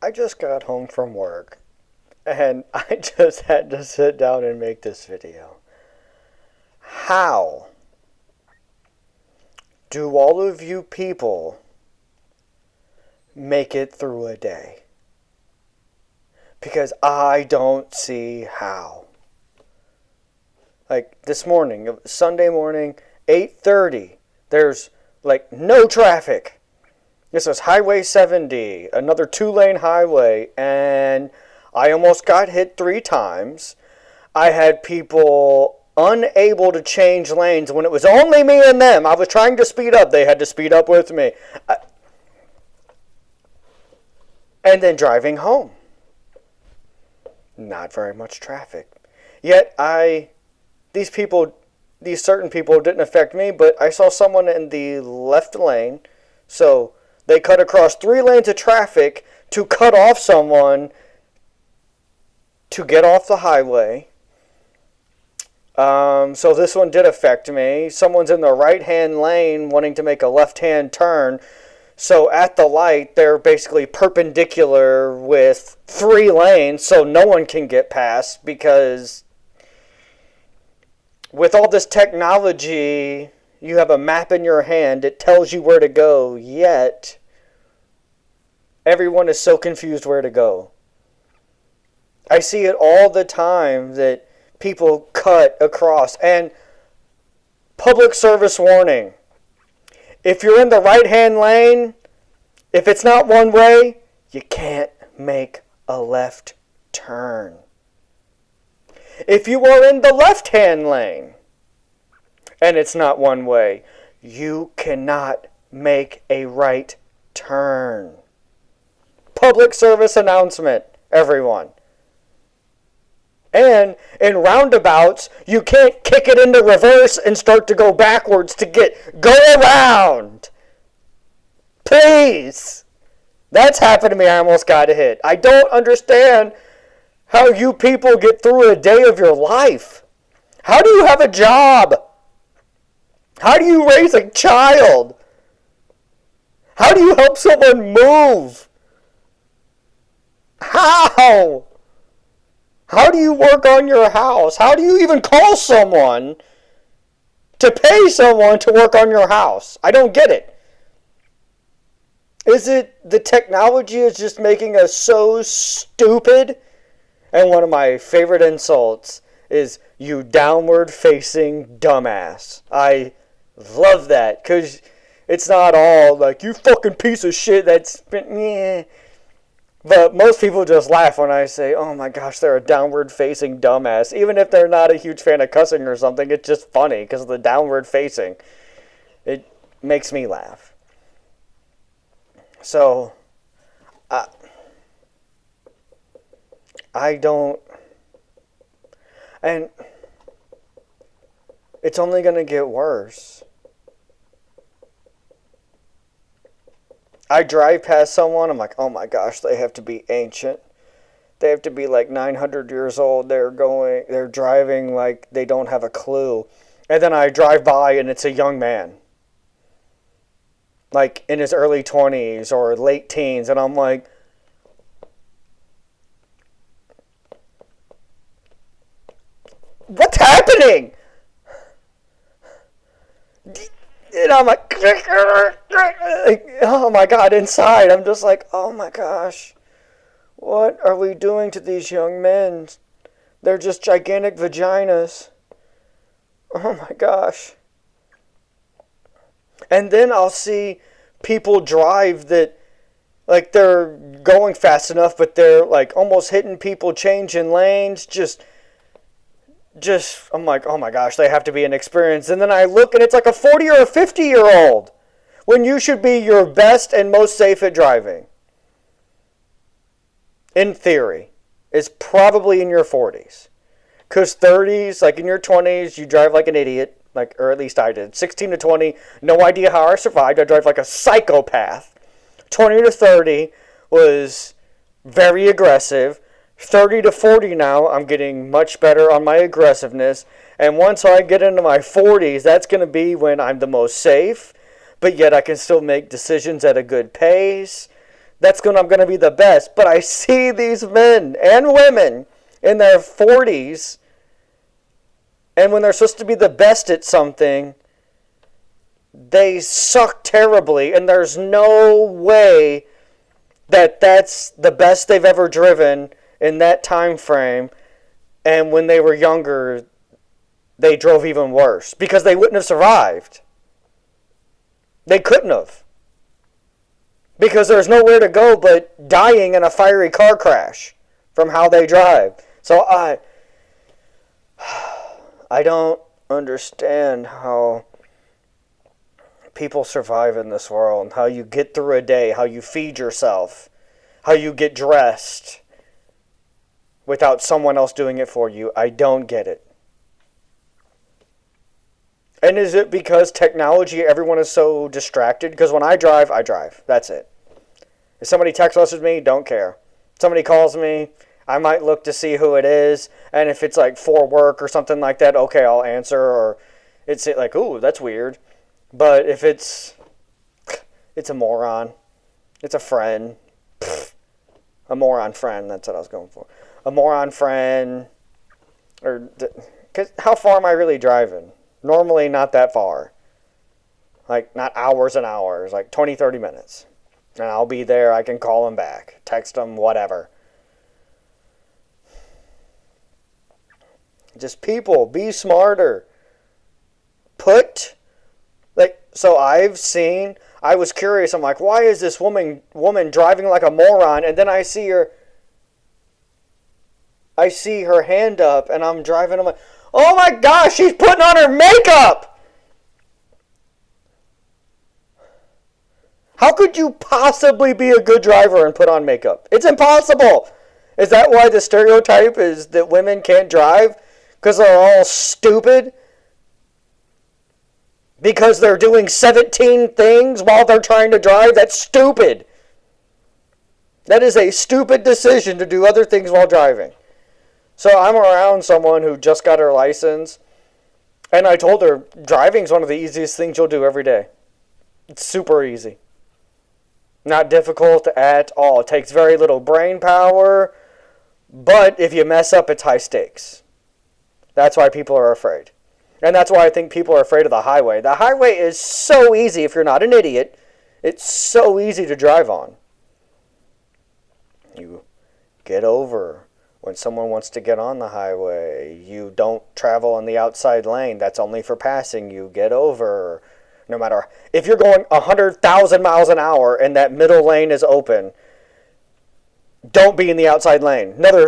I just got home from work and I just had to sit down and make this video. How do all of you people make it through a day? Because I don't see how. Like this morning, Sunday morning, 8:30, there's like no traffic. This is Highway 70, another 2-lane highway, and I almost got hit 3 times. I had people unable to change lanes when it was only me and them. I was trying to speed up. They had to speed up with me. And then driving home. Not very much traffic. Yet these certain people didn't affect me, but I saw someone in the left lane, so they cut across 3 lanes of traffic to cut off someone to get off the highway. So this one did affect me. Someone's in the right-hand lane wanting to make a left-hand turn. So at the light, they're basically perpendicular with 3 lanes, so no one can get past, because with all this technology, you have a map in your hand, it tells you where to go, yet everyone is so confused where to go. I see it all the time that people cut across. And public service warning. If you're in the right-hand lane, if it's not one way, you can't make a left turn. If you are in the left-hand lane, and it's not one way, you cannot make a right turn. Public service announcement, everyone. And in roundabouts, you can't kick it into reverse and start to go backwards to go around. Please. That's happened to me. I almost got hit. I don't understand how you people get through a day of your life. How do you have a job? How do you raise a child? How do you help someone move? How? How do you work on your house? How do you even call someone to pay someone to work on your house? I don't get it. Is it the technology is just making us so stupid? And one of my favorite insults is, you downward-facing dumbass. I love that, because it's not all like, you fucking piece of shit, that's, yeah. But most people just laugh when I say, oh my gosh, they're a downward-facing dumbass. Even if they're not a huge fan of cussing or something, it's just funny because of the downward-facing. It makes me laugh. So, I don't... And it's only going to get worse. I drive past someone, I'm like, oh my gosh, they have to be ancient. They have to be like 900 years old. They're driving like they don't have a clue. And then I drive by and it's a young man. Like in his early 20s or late teens. And I'm like, what's happening? And I'm like, oh my God, inside. I'm just like, oh my gosh. What are we doing to these young men? They're just gigantic vaginas. Oh my gosh. And then I'll see people drive that, like, they're going fast enough, but they're like almost hitting people, changing lanes, just I'm like, oh my gosh, they have to be inexperienced. And then I look and it's like a 40 or a 50-year-old when you should be your best and most safe at driving. In theory, is probably in your 40s. Because 30s, like in your 20s, you drive like an idiot, like, or at least I did. 16 to 20, no idea how I survived. I drive like a psychopath. 20 to 30 was very aggressive. 30 to 40 now, I'm getting much better on my aggressiveness. And once I get into my 40s, that's going to be when I'm the most safe, but yet I can still make decisions at a good pace. that's when I'm going to be the best. But I see these men and women in their 40s, and when they're supposed to be the best at something, they suck terribly, and there's no way that that's the best they've ever driven in that time frame. And when they were younger, they drove even worse because they wouldn't have survived. They couldn't have. Because there's nowhere to go but dying in a fiery car crash from how they drive. So I don't understand how people survive in this world, how you get through a day, how you feed yourself, how you get dressed without someone else doing it for you. I don't get it. And is it because technology, everyone is so distracted? Because when I drive, I drive. That's it. If somebody text messages me, don't care. Somebody calls me, I might look to see who it is. And if it's like for work or something like that, okay, I'll answer. Or it's like, ooh, that's weird. But if it's a moron, it's a friend. A moron friend, that's what I was going for. A moron friend. Because how far am I really driving? Normally not that far. Like, not hours and hours. Like 20, 30 minutes. And I'll be there. I can call them back. Text them, whatever. Just people, be smarter. So I was curious. I'm like, why is this woman driving like a moron? And then I see her hand up, and I'm driving. I'm like, oh my gosh, she's putting on her makeup! How could you possibly be a good driver and put on makeup? It's impossible! Is that why the stereotype is that women can't drive? Because they're all stupid? Because they're doing 17 things while they're trying to drive? That's stupid! That is a stupid decision to do other things while driving. So I'm around someone who just got her license, and I told her, driving is one of the easiest things you'll do every day. It's super easy. Not difficult at all. It takes very little brain power, but if you mess up, it's high stakes. That's why people are afraid. And that's why I think people are afraid of the highway. The highway is so easy if you're not an idiot. It's so easy to drive on. You get over. When someone wants to get on the highway, you don't travel in the outside lane. That's only for passing. You get over. No matter if you're going 100,000 miles an hour and that middle lane is open, don't be in the outside lane. Another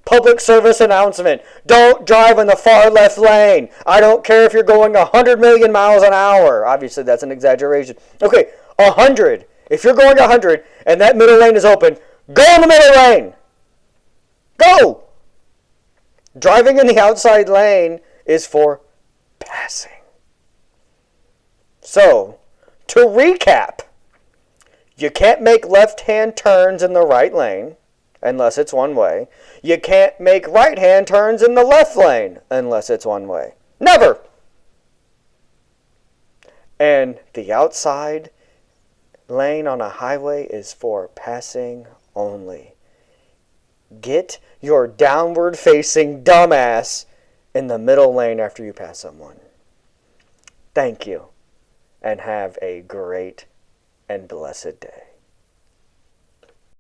public service announcement. Don't drive in the far left lane. I don't care if you're going 100 million miles an hour. Obviously, that's an exaggeration. Okay, 100. If you're going 100 and that middle lane is open, go in the middle lane. Go! Driving in the outside lane is for passing. So, to recap, you can't make left-hand turns in the right lane unless it's one way. You can't make right-hand turns in the left lane unless it's one way. Never! And the outside lane on a highway is for passing only. Get your downward-facing dumbass in the middle lane after you pass someone. Thank you, and have a great and blessed day.